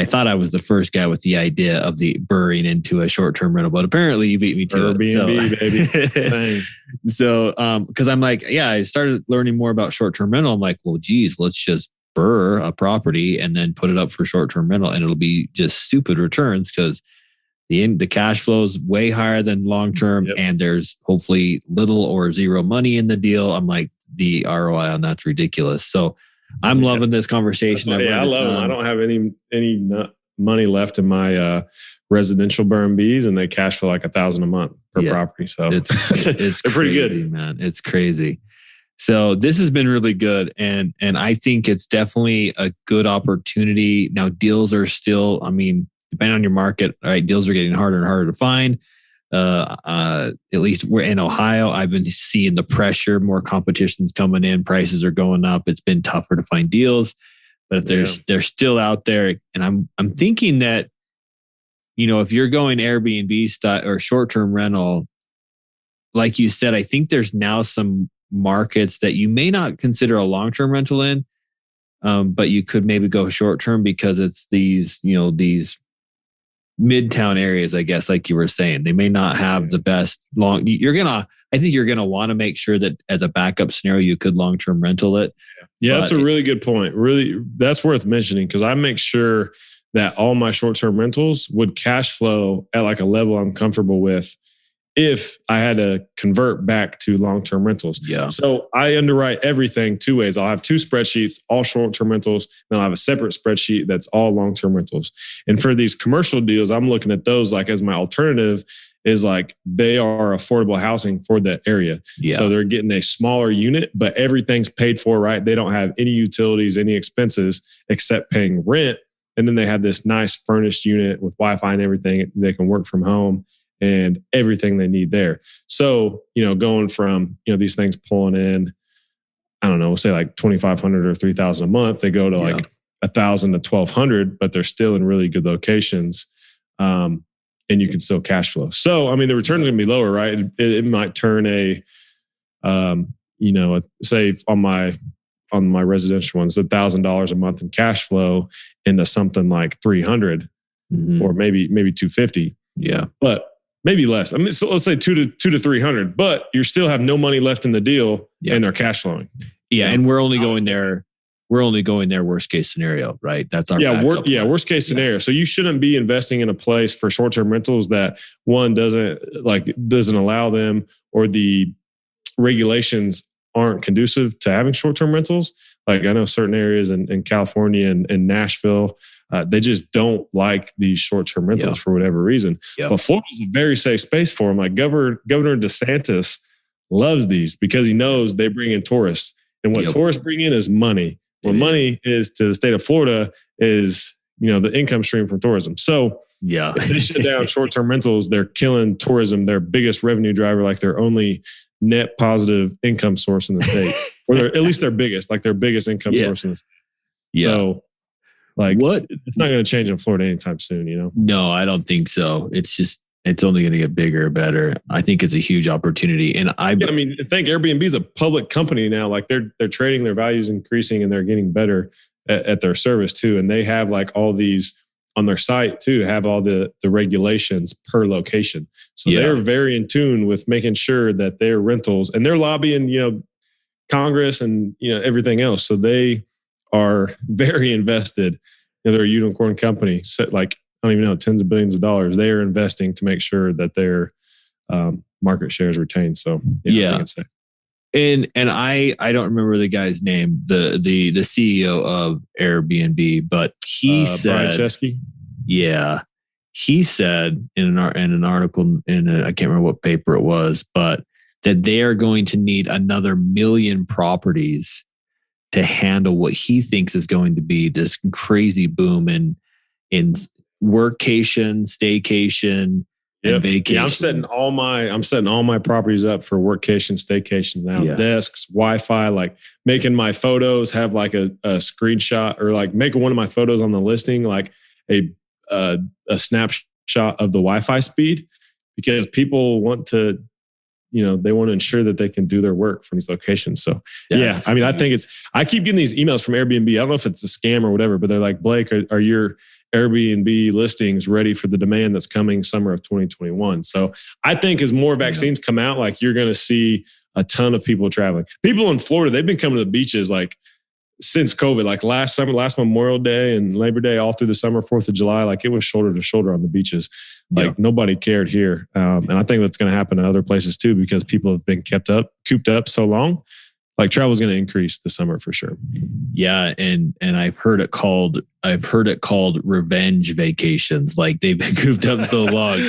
thought I was the first guy with the idea of the BRRRRing into a short-term rental, but apparently you beat me to it. BNB, baby. So, because I'm like, I started learning more about short-term rental. I'm like, well, geez, let's just BRRRR a property and then put it up for short-term rental, and it'll be just stupid returns because the cash flow is way higher than long-term, and there's hopefully little or zero money in the deal. I'm like, the ROI on that's ridiculous. So I'm loving this conversation. I love them. I don't have any money left in my residential BRRRRs, and they cash flow like $1,000 a month per property. So it's they're pretty good, man. It's crazy. So this has been really good. And I think it's definitely a good opportunity. Now deals are still, depending on your market, all right, deals are getting harder and harder to find. At least we're in Ohio. I've been seeing the pressure, more competition's coming in, prices are going up. It's been tougher to find deals, but if they're still out there. And I'm thinking that, if you're going Airbnb style or short-term rental, like you said, I think there's now some markets that you may not consider a long-term rental in, but you could maybe go short-term because it's these midtown areas, I guess, like you were saying. They may not have the best I think you're going to want to make sure that as a backup scenario, you could long-term rental it. Yeah, that's a really good point. Really, that's worth mentioning because I make sure that all my short-term rentals would cash flow at like a level I'm comfortable with if I had to convert back to long-term rentals. Yeah. So I underwrite everything two ways. I'll have two spreadsheets, all short-term rentals. Then I'll have a separate spreadsheet that's all long-term rentals. And for these commercial deals, I'm looking at those like as my alternative is like they are affordable housing for that area. Yeah. So they're getting a smaller unit, but everything's paid for, right? They don't have any utilities, any expenses except paying rent. And then they have this nice furnished unit with Wi-Fi and everything. They can work from home and everything they need there. So, going from, these things pulling in, I don't know, we'll say like $2,500 or $3,000 a month, they go to like $1,000 to $1,200, but they're still in really good locations. And you can still cash flow. So, I mean, the return is going to be lower, right? It might turn say on my residential ones, $1,000 a month in cash flow into something like $300 or maybe $250. Yeah. But maybe less. I mean, so let's say $200 to $300, but you still have no money left in the deal and they're cash flowing. Yeah. And we're only going there. We're only going there worst case scenario, right? That's our worst case scenario. So you shouldn't be investing in a place for short-term rentals that one doesn't allow them, or the regulations aren't conducive to having short-term rentals. Like I know certain areas in California and Nashville, they just don't like these short-term rentals for whatever reason. Yeah. But Florida is a very safe space for them. Like Governor DeSantis loves these because he knows they bring in tourists. And what tourists bring in is money. What money is to the state of Florida is, the income stream from tourism. So if they shut down short-term rentals, they're killing tourism, their biggest revenue driver, like their only net positive income source in the state, or at least their biggest income source in the state. Yeah. So it's not going to change in Florida anytime soon, No, I don't think so. It's only going to get bigger and better. I think it's a huge opportunity. And I think Airbnb is a public company now. Like they're trading, their values increasing, and they're getting better at their service too. And they have like all these on their site too, have all the regulations per location. So they're very in tune with making sure that their rentals, and they're lobbying, Congress and, everything else. So they are very invested. They're a unicorn company. So like, I don't even know, tens of billions of dollars. They are investing to make sure that their market share is retained. So And I don't remember the guy's name, the CEO of Airbnb, but he said, Brian Chesky. Yeah, he said in an article I can't remember what paper it was, but that they are going to need another 1 million properties to handle what he thinks is going to be this crazy boom in workcation, staycation, and vacation. Yeah, I'm setting all my properties up for workcation, staycation now. Yeah. Desks, Wi-Fi, like making my photos have like a screenshot, or like making one of my photos on the listing like a snapshot of the Wi-Fi speed, because people want to, they want to ensure that they can do their work from these locations. So I keep getting these emails from Airbnb. I don't know if it's a scam or whatever, but they're like, Blake, are your Airbnb listings ready for the demand that's coming summer of 2021? So I think as more vaccines come out, like you're going to see a ton of people traveling. People in Florida, they've been coming to the beaches like since COVID, like last summer, last Memorial Day and Labor Day, all through the summer, 4th of July, like it was shoulder to shoulder on the beaches. Like nobody cared here. And I think that's going to happen in other places too, because people have been cooped up so long. Like travel is going to increase this summer for sure. Yeah, and I've heard it called revenge vacations. Like they've been cooped up so long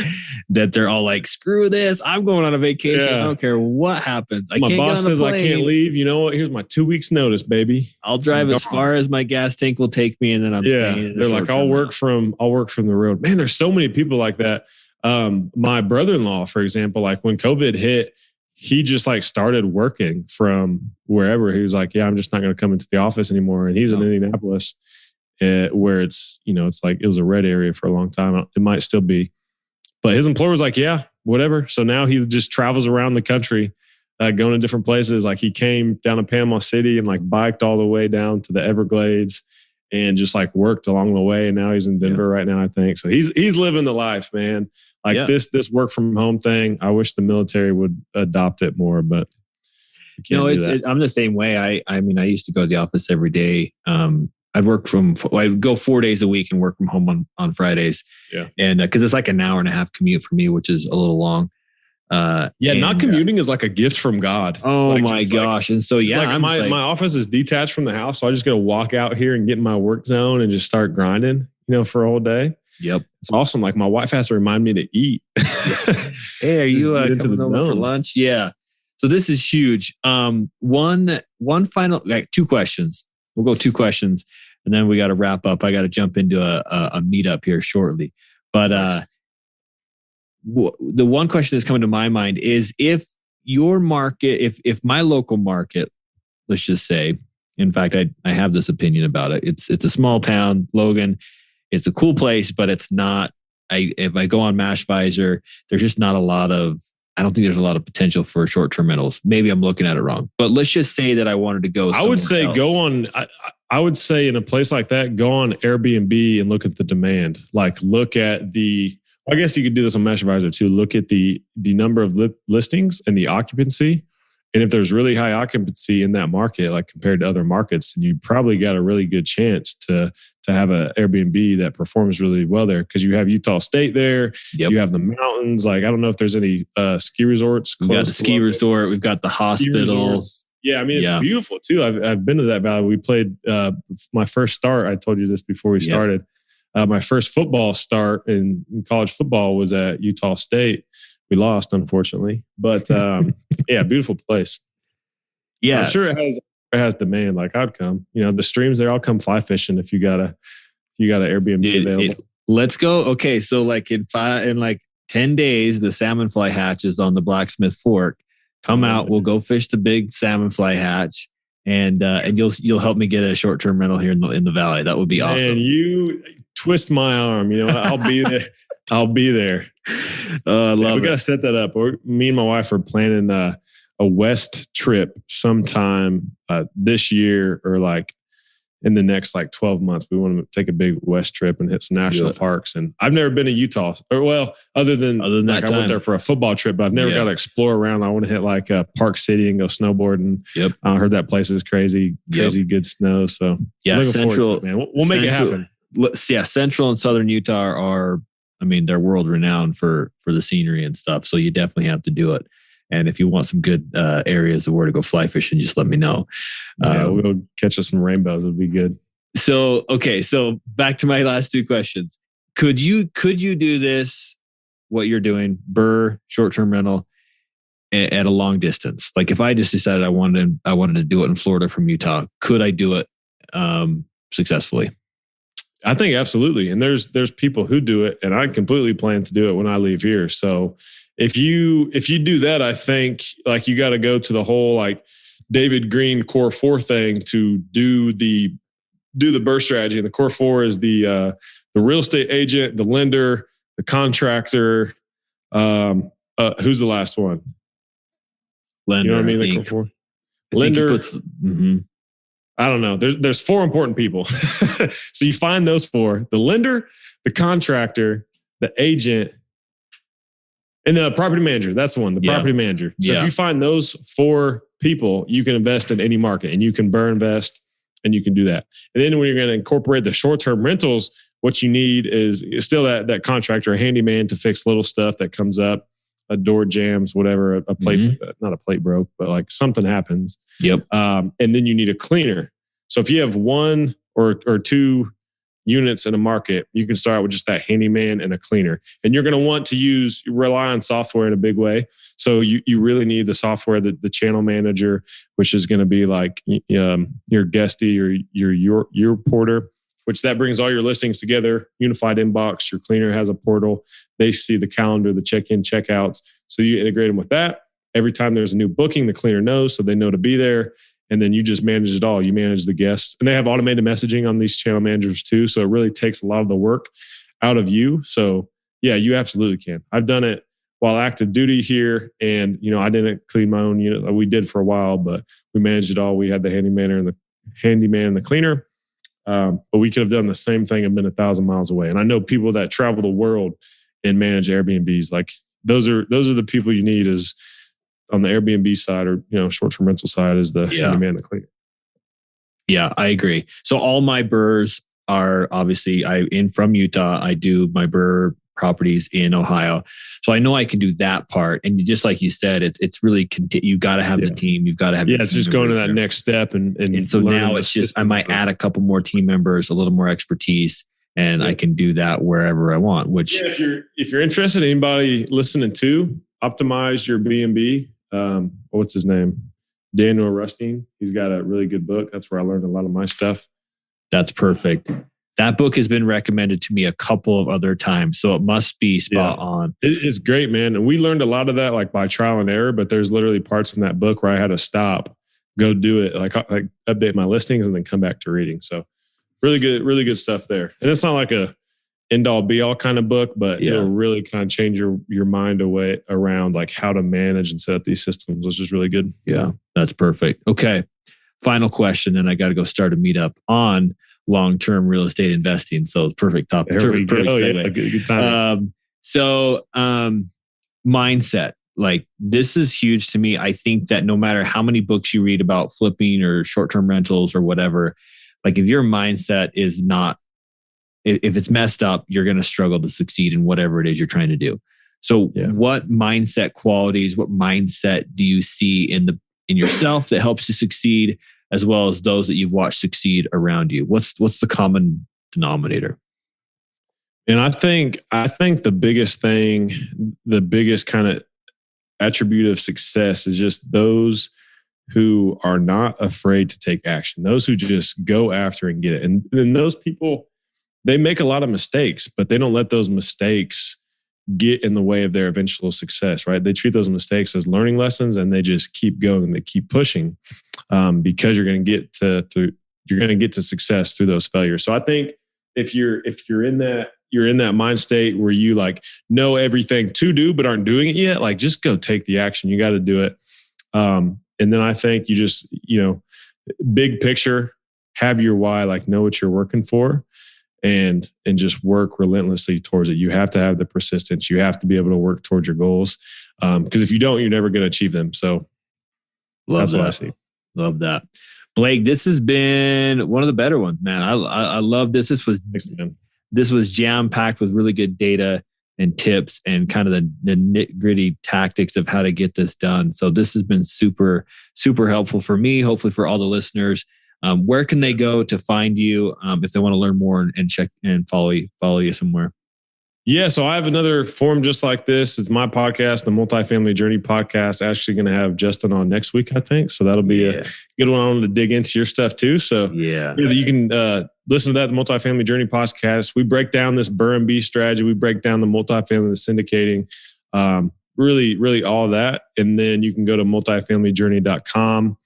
that they're all like, "Screw this! I'm going on a vacation. I don't care what happens. My boss says I can't leave. You know what? Here's my 2 weeks notice, baby. I'll drive as far as my gas tank will take me, and then I'm staying." They're like, I'll work from the road. Man, there's so many people like that. My brother-in-law, for example, like when COVID hit, he just like started working from wherever. He was like, yeah, I'm just not going to come into the office anymore. And he's in Indianapolis, where it's, it's like, it was a red area for a long time. It might still be, but his employer was like, yeah, whatever. So now he just travels around the country, going to different places. Like he came down to Panama City and like biked all the way down to the Everglades and just like worked along the way. And now he's in Denver right now, I think. So he's living the life, man. Like this work from home thing. I wish the military would adopt it more, but I'm the same way. I mean, I used to go to the office every day. I'd go 4 days a week and work from home on Fridays. Yeah. And because it's like an hour and a half commute for me, which is a little long. Not commuting is like a gift from God. Oh like, my gosh. And so, my office is detached from the house. So I just got to walk out here and get in my work zone and just start grinding, for a whole day. Yep. It's awesome. Like my wife has to remind me to eat. Hey, are you coming over for lunch? Yeah. So this is huge. One final, like 2 questions. We'll go 2 questions and then we got to wrap up. I got to jump into a meetup here shortly. But the one question that's coming to my mind is if your market, if my local market, let's just say, in fact, I have this opinion about it. It's a small town, Logan. It's a cool place, but it's not. If I go on MashVisor, there's just not a lot of. I don't think there's a lot of potential for short-term rentals. Maybe I'm looking at it wrong, but let's just say that I wanted to go. I would say go on. I would say in a place like that, go on Airbnb and look at the demand. Like look at the. I guess you could do this on MashVisor too. Look at the number of listings and the occupancy. And if there's really high occupancy in that market, like compared to other markets, then you probably got a really good chance to have an Airbnb that performs really well there because you have Utah State there. Yep. You have the mountains. Like I don't know if there's any ski resorts. We've got the ski resort. We've got the hospital. Yeah, I mean it's beautiful too. I've been to that valley. We played my first start. I told you this before we started. My first football start in college football was at Utah State. We lost, unfortunately, but beautiful place. Yeah, I'm sure it has demand. Like I'd come. The streams there. I'll come fly fishing if you got an Airbnb available. Let's go. Okay, so like in 10 days, the salmon fly hatch is on the Blacksmith Fork. Come out. We'll go fish the big salmon fly hatch, and you'll help me get a short term rental here in the valley. That would be awesome. And you twist my arm. I'll be there. I'll be there. I love it. We got to set that up. Me and my wife are planning a West trip sometime this year or like in the next 12 months. We want to take a big West trip and hit some national parks. And I've never been to Utah, other than that I went there for a football trip, but I've never got to explore around. I want to hit Park City and go snowboarding. Yep. I heard that place is crazy good snow. So Central, man. We'll make it happen. Yeah, Central and Southern Utah are, they're world renowned for the scenery and stuff. So you definitely have to do it. And if you want some good areas of where to go fly fishing, just let me know. We'll catch us some rainbows. It'll be good. So back to my last 2 questions. Could you do this, what you're doing, BRRRR, short-term rental, at a long distance? Like if I just decided I wanted to do it in Florida from Utah, could I do it successfully? I think absolutely. And there's people who do it, and I completely plan to do it when I leave here. So if you do that, I think you got to go to the whole David Green Core 4 thing to do the BRRRR strategy. And the Core 4 is the real estate agent, the lender, the contractor. Who's the last one? Lender. You know what I mean? The Core 4. Lender. I don't know. There's 4 important people. So you find those 4: the lender, the contractor, the agent, and the property manager. That's the one, the property manager. So if you find those 4 people, you can invest in any market and you can BRRRR invest and you can do that. And then when you're going to incorporate the short-term rentals, what you need is still that contractor, a handyman to fix little stuff that comes up, a door jams, whatever, a plate, not a plate broke, but something happens. Yep. And then you need a cleaner. So if you have 1 or 2 units in a market, you can start with just that handyman and a cleaner. And you're going to want to rely on software in a big way. So you really need the software, the channel manager, which is going to be your Guesty or your porter, which that brings all your listings together, unified inbox. Your cleaner has a portal. They see the calendar, the check-in, check-outs. So you integrate them with that. Every time there's a new booking, the cleaner knows, so they know to be there. And then you just manage it all. You manage the guests. And they have automated messaging on these channel managers too. So it really takes a lot of the work out of you. So yeah, you absolutely can. I've done it while active duty here. And, I didn't clean my own unit. We did for a while, but we managed it all. We had the handyman and the cleaner. But we could have done the same thing and been 1,000 miles away. And I know people that travel the world and manage Airbnbs. Like those are the people you need is on the Airbnb side or, short-term rental side is the handyman and the cleaner. Yeah, I agree. So all my BRRRRs are obviously from Utah. I do my BRRRR properties in Ohio. So I know I can do that part. And just like you said, it's really, you got to have the team. You've got to have it's just going to that next step. And so now it's just, I might add a couple more team members, a little more expertise, and I can do that wherever I want, which if you're interested, anybody listening to Optimize Your BNB, what's his name? Daniel Rustine. He's got a really good book. That's where I learned a lot of my stuff. That's perfect. That book has been recommended to me a couple of other times, so it must be spot on. It's great, man. And we learned a lot of that like by trial and error, but there's literally parts in that book where I had to stop, go do it, like update my listings and then come back to reading. So really good stuff there. And it's not like a end all be all kind of book, but it'll really kind of change your mind around like how to manage and set up these systems, which is really good. Yeah, that's perfect. Okay. Final question. Then I got to go start a meetup on long-term real estate investing. So it's perfect topic. Perfect good time. Mindset, like this is huge to me. I think that no matter how many books you read about flipping or short-term rentals or whatever, like if your mindset is not, if it's messed up, you're going to struggle to succeed in whatever it is you're trying to do. So what mindset qualities, what mindset do you see in yourself that helps you succeed, as well as those that you've watched succeed around you? What's the common denominator? And I think the biggest kind of attribute of success is just those who are not afraid to take action, those who just go after and get it. And those people, they make a lot of mistakes, but they don't let those mistakes get in the way of their eventual success, right? They treat those mistakes as learning lessons and they just keep going and they keep pushing because you're going to get to success through those failures. So I think if you're in that mind state where you like know everything to do but aren't doing it yet, like just go take the action. You got to do it. And then I think you just, big picture, have your why, like know what you're working for. And just work relentlessly towards it. You have to have the persistence. You have to be able to work towards your goals. Because if you don't, you're never going to achieve them. So that's what I see. Love that. Blake, this has been one of the better ones, man. I love this. This was jam-packed with really good data and tips and kind of the nitty-gritty tactics of how to get this done. So this has been super, super helpful for me, hopefully for all the listeners. Where can they go to find you if they want to learn more and check and follow you somewhere? Yeah, so I have another forum just like this. It's my podcast, the Multifamily Journey Podcast. Actually going to have Justin on next week, I think. So that'll be a good one on to dig into your stuff too. So you can listen to that, the Multifamily Journey Podcast. We break down this BRRRR strategy. We break down the multifamily, the syndicating, really all of that. And then you can go to multifamilyjourney.com.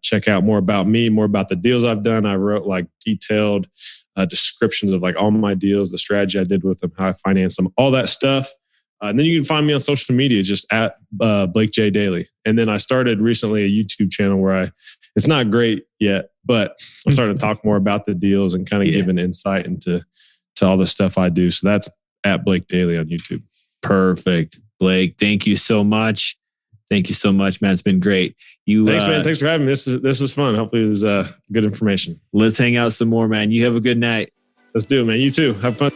Check out more about me, more about the deals I've done. I wrote like detailed descriptions of like all my deals, the strategy I did with them, how I financed them, all that stuff. And then you can find me on social media, just at Blake J. Daly. And then I started recently a YouTube channel where it's not great yet, but I'm starting to talk more about the deals and kind of give an insight into all the stuff I do. So that's at Blake Daly on YouTube. Perfect. Blake, thank you so much. Thank you so much, man. It's been great. Thanks, man. Thanks for having me. This is fun. Hopefully it was good information. Let's hang out some more, man. You have a good night. Let's do it, man. You too. Have fun.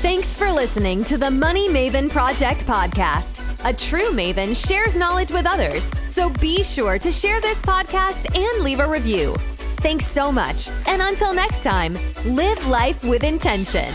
Thanks for listening to the Money Maven Project podcast. A true Maven shares knowledge with others. So be sure to share this podcast and leave a review. Thanks so much. And until next time, live life with intention.